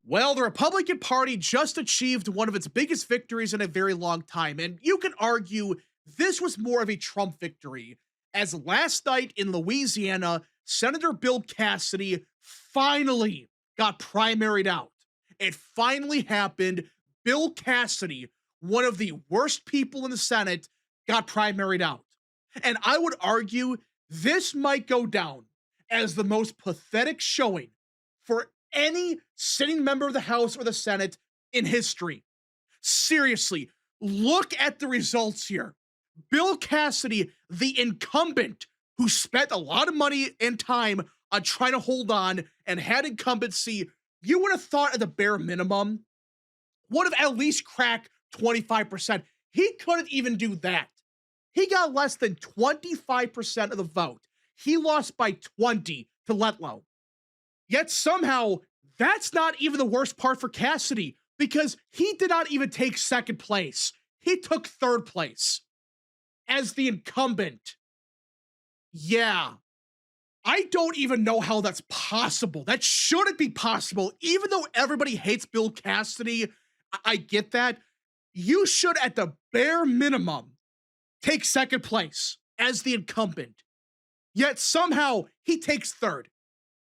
Well, the Republican Party just achieved one of its biggest victories in a very long time, and you can argue this was more of a Trump victory, as last night in Louisiana, Senator Bill Cassidy finally got primaried out. It finally happened. Bill Cassidy, one of the worst people in the Senate, got primaried out. And I would argue this might go down as the most pathetic showing for any sitting member of the House or the Senate in history. Seriously, look at the results here. Bill Cassidy, the incumbent who spent a lot of money and time on trying to hold on and had incumbency, you would have thought at the bare minimum would have at least cracked 25%. He couldn't even do that. He got less than 25% of the vote. He lost by 20 to Letlow. Yet somehow, that's not even the worst part for Cassidy, because he did not even take second place. He took third place as the incumbent. Yeah, I don't even know how that's possible. That shouldn't be possible. Even though everybody hates Bill Cassidy, I get that. You should, at the bare minimum, take second place as the incumbent. Yet somehow he takes third.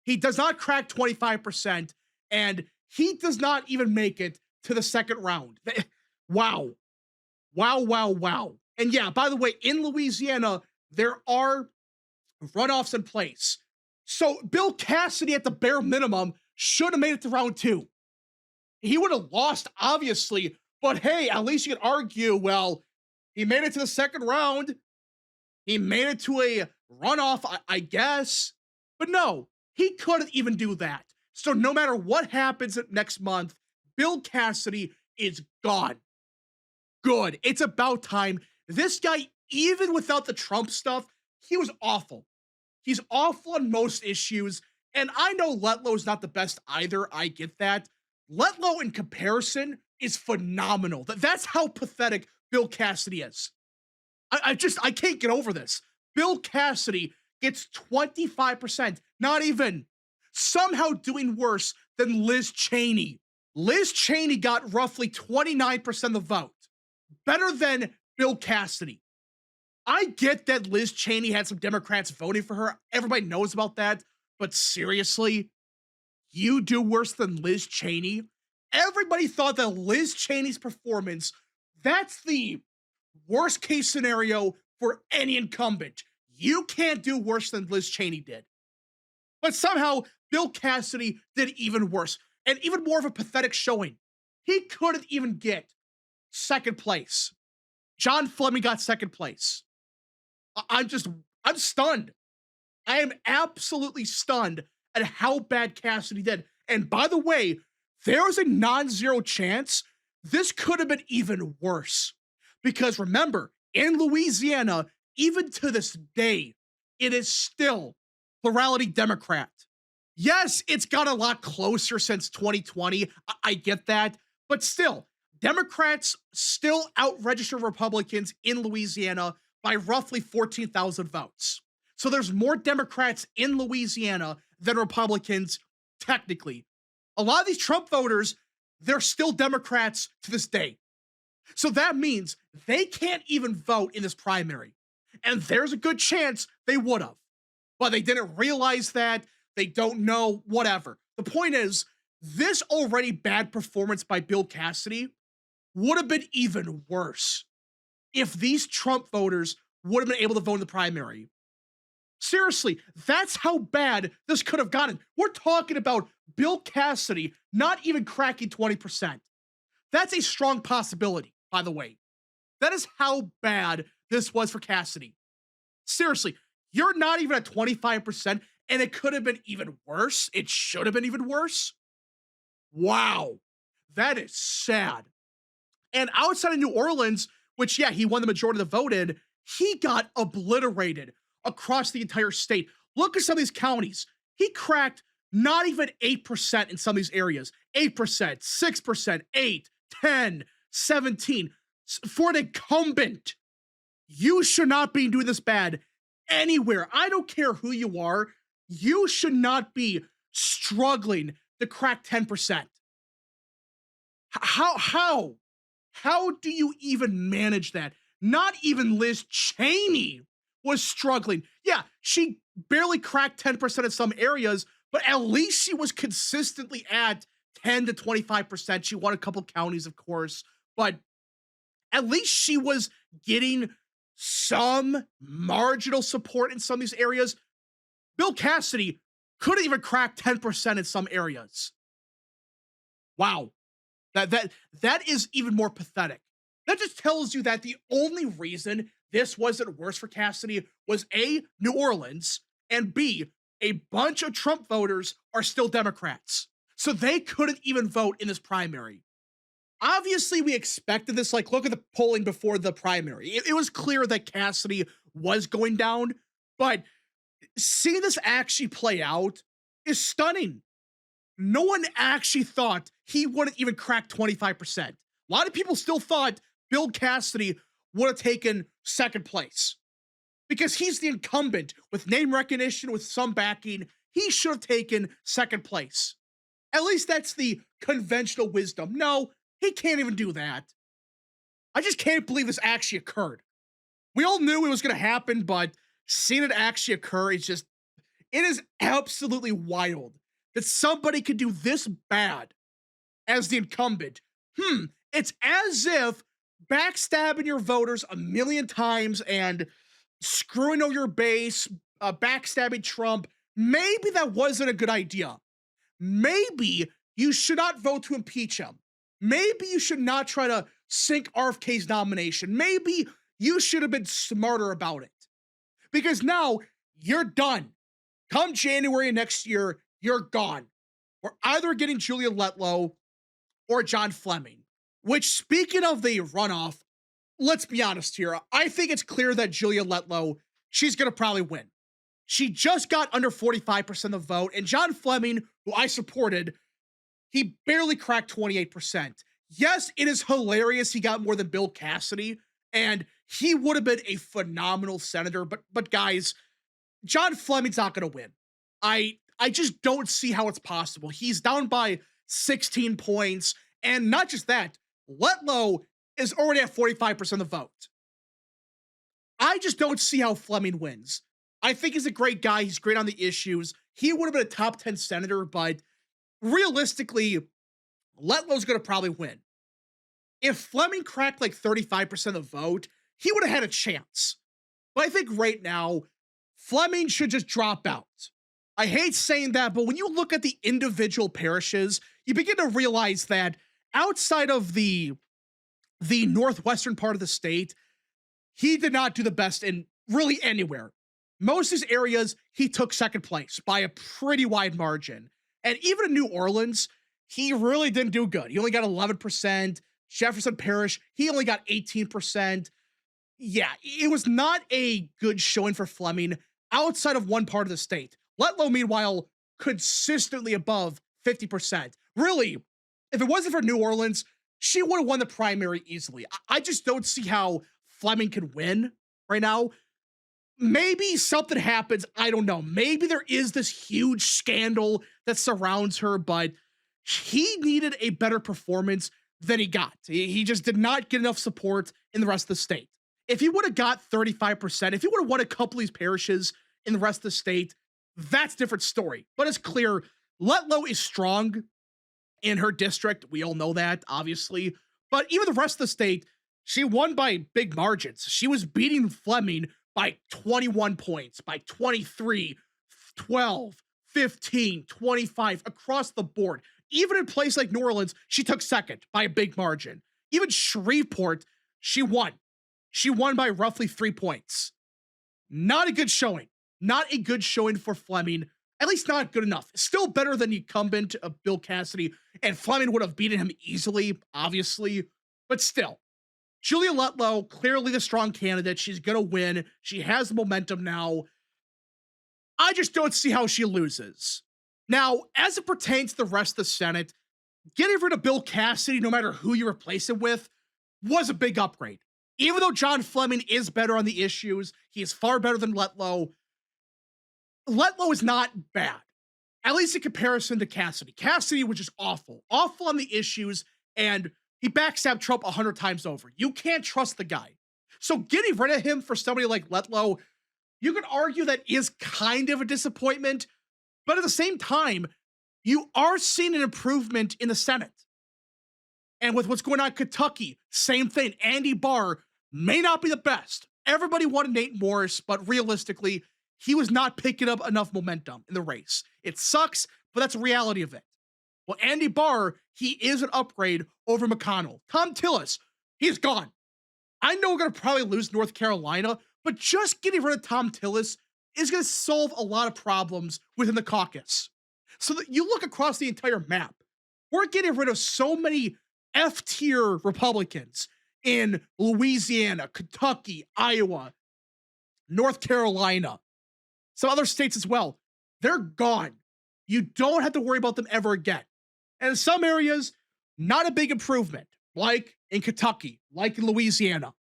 He does not crack 25%, and he does not even make it to the second round. Wow. Wow, wow, wow. And yeah, by the way, in Louisiana, there are runoffs in place. So Bill Cassidy, at the bare minimum, should have made it to round two. He would have lost, obviously, but hey, at least you could argue, well, he made it to the second round. He made it to a runoff, I guess. But no, he couldn't even do that. So no matter what happens next month, Bill Cassidy is gone. Good. It's about time. This guy, even without the Trump stuff, he was awful. He's awful on most issues. And I know Letlow's not the best either. I get that. Letlow, in comparison, is phenomenal. That's how pathetic Bill Cassidy is. I can't get over this. Bill Cassidy gets 25%, not even, somehow doing worse than Liz Cheney. Liz Cheney got roughly 29% of the vote. Better than Bill Cassidy. I get that Liz Cheney had some Democrats voting for her. Everybody knows about that. But seriously, you do worse than Liz Cheney? Everybody thought that Liz Cheney's performance, that's the worst case scenario for any incumbent. You can't do worse than Liz Cheney did. But somehow, Bill Cassidy did even worse, and even more of a pathetic showing. He couldn't even get second place. John Fleming got second place. I'm stunned. I am absolutely stunned at how bad Cassidy did. And by the way, there was a non-zero chance this could have been even worse. Because remember, in Louisiana, even to this day, it is still plurality Democrat. Yes, it's got a lot closer since 2020. I get that. But still, Democrats still out-register Republicans in Louisiana by roughly 14,000 votes. So there's more Democrats in Louisiana than Republicans, technically. A lot of these Trump voters, they're still Democrats to this day. So that means they can't even vote in this primary. And there's a good chance they would have. But they didn't realize that. They don't know, whatever. The point is, this already bad performance by Bill Cassidy would have been even worse if these Trump voters would have been able to vote in the primary. Seriously, that's how bad this could have gotten. We're talking about Bill Cassidy not even cracking 20%. That's a strong possibility, by the way. That is how bad this was for Cassidy. Seriously, you're not even at 25%, and it could have been even worse. It should have been even worse. Wow. That is sad. And outside of New Orleans, which, yeah, he won the majority of the vote in, he got obliterated across the entire state. Look at some of these counties. He cracked not even 8% in some of these areas. 8%, 6%, 8, 10, 17. For an incumbent, you should not be doing this bad anywhere. I don't care who you are. You should not be struggling to crack 10%. How? How do you even manage that? Not even Liz Cheney was struggling. Yeah, she barely cracked 10% in some areas, but at least she was consistently at 10 to 25%. She won a couple counties, of course, but at least she was getting some marginal support in some of these areas. Bill Cassidy couldn't even crack 10% in some areas. Wow. That is even more pathetic. That just tells you that the only reason this wasn't worse for Cassidy was A, New Orleans, and B, a bunch of Trump voters are still Democrats. So they couldn't even vote in this primary. Obviously, we expected this. Like, look at the polling before the primary. It was clear that Cassidy was going down, but seeing this actually play out is stunning. No one actually thought he wouldn't even crack 25%. A lot of people still thought Bill Cassidy would have taken second place because he's the incumbent with name recognition, with some backing. He should have taken second place. At least that's the conventional wisdom. No, he can't even do that. I just can't believe this actually occurred. We all knew it was going to happen, but seeing it actually occur is just, it is absolutely wild that somebody could do this bad as the incumbent. It's as if backstabbing your voters a million times and screwing over your base, backstabbing Trump, maybe that wasn't a good idea. Maybe you should not vote to impeach him. Maybe you should not try to sink RFK's nomination. Maybe you should have been smarter about it. Because now you're done. Come January next year, you're gone. We're either getting Julia Letlow or John Fleming. Which, speaking of the runoff, let's be honest here. I think it's clear that Julia Letlow, she's going to probably win. She just got under 45% of the vote, and John Fleming, who I supported, he barely cracked 28%. Yes, it is hilarious he got more than Bill Cassidy, and he would have been a phenomenal senator, but guys, John Fleming's not going to win. I just don't see how it's possible. He's down by 16 points, and not just that, Letlow is already at 45% of the vote. I just don't see how Fleming wins. I think he's a great guy. He's great on the issues. He would have been a top 10 senator, but realistically, Letlow's going to probably win. If Fleming cracked like 35% of the vote, he would have had a chance. But I think right now, Fleming should just drop out. I hate saying that, but when you look at the individual parishes, you begin to realize that outside of the northwestern part of the state, he did not do the best in really anywhere. Most of his areas, he took second place by a pretty wide margin. And even in New Orleans, he really didn't do good. He only got 11%. Jefferson Parish, he only got 18%. Yeah, it was not a good showing for Fleming outside of one part of the state. Letlow, meanwhile, consistently above 50%. Really, if it wasn't for New Orleans, she would have won the primary easily. I just don't see how Fleming could win right now. Maybe something happens. I don't know. Maybe there is this huge scandal that surrounds her, but he needed a better performance than he got. He just did not get enough support in the rest of the state. If he would have got 35%, if he would have won a couple of these parishes in the rest of the state, that's a different story. But it's clear Letlow is strong in her district. We all know that, obviously. But even the rest of the state, she won by big margins. She was beating Fleming by 21 points, by 23, 12, 15, 25, across the board. Even in a place like New Orleans, she took second by a big margin. Even Shreveport, she won. She won by roughly 3 points. Not a good showing. Not a good showing for Fleming. At least not good enough. Still better than the incumbent of Bill Cassidy, and Fleming would have beaten him easily, obviously. But still, Julia Letlow, clearly the strong candidate. She's going to win. She has the momentum now. I just don't see how she loses. Now, as it pertains to the rest of the Senate, getting rid of Bill Cassidy, no matter who you replace him with, was a big upgrade. Even though John Fleming is better on the issues, he is far better than Letlow. Letlow is not bad, at least in comparison to Cassidy. Cassidy was just awful. Awful on the issues, and he backstabbed Trump 100 times over. You can't trust the guy. So getting rid of him for somebody like Letlow, you could argue that is kind of a disappointment, but at the same time, you are seeing an improvement in the Senate. And with what's going on in Kentucky, same thing. Andy Barr may not be the best. Everybody wanted Nate Morris, but realistically, he was not picking up enough momentum in the race. It sucks, but that's the reality of it. Well, Andy Barr, he is an upgrade over McConnell. Tom Tillis, he's gone. I know we're going to probably lose North Carolina, but just getting rid of Tom Tillis is going to solve a lot of problems within the caucus. So that you look across the entire map, we're getting rid of so many F-tier Republicans in Louisiana, Kentucky, Iowa, North Carolina, some other states as well. They're gone. You don't have to worry about them ever again. And in some areas, not a big improvement, like in Kentucky, like in Louisiana.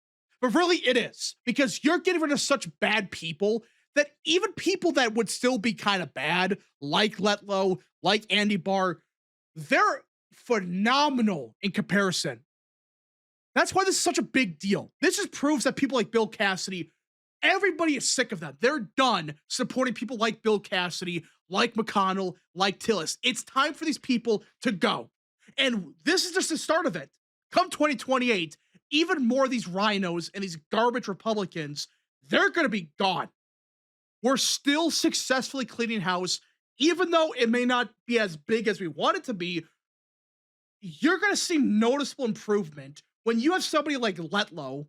But really it is, because you're getting rid of such bad people that even people that would still be kind of bad, like Letlow, like Andy Barr, they're phenomenal in comparison. That's why this is such a big deal. This just proves that people like Bill Cassidy, everybody is sick of them. They're done supporting people like Bill Cassidy, like McConnell, like Tillis. It's time for these people to go. And this is just the start of it. Come 2028, even more of these rhinos and these garbage Republicans, they're going to be gone. We're still successfully cleaning house, even though it may not be as big as we want it to be. You're going to see noticeable improvement when you have somebody like Letlow,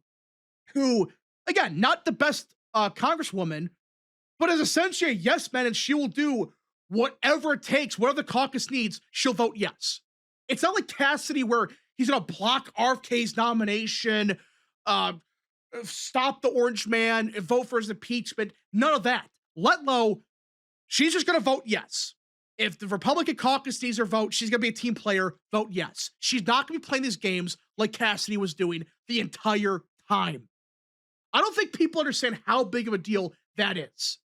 who, again, not the best congresswoman, but is essentially a yes man, and she will do whatever it takes, whatever the caucus needs, she'll vote yes. It's not like Cassidy where he's going to block RFK's nomination, stop the orange man, and vote for his impeachment. None of that. Letlow, she's just going to vote yes. If the Republican caucus needs her vote, she's going to be a team player, vote yes. She's not going to be playing these games like Cassidy was doing the entire time. I don't think people understand how big of a deal that is.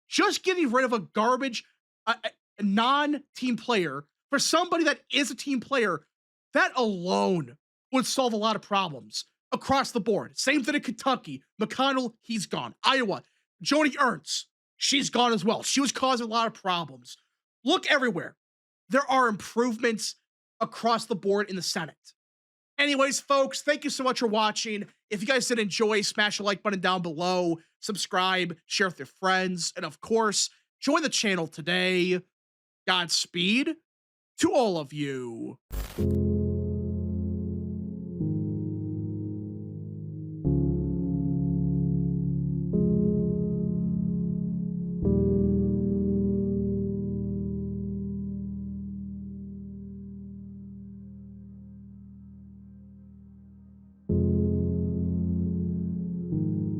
Just getting rid of a garbage, a non-team player for somebody that is a team player, that alone would solve a lot of problems across the board. Same thing in Kentucky. McConnell, he's gone. Iowa, Joni Ernst, she's gone as well. She was causing a lot of problems. Look everywhere. There are improvements across the board in the Senate. Anyways, folks, thank you so much for watching. If you guys did enjoy, smash the like button down below, subscribe, share with your friends, and of course, join the channel today. Godspeed to all of you.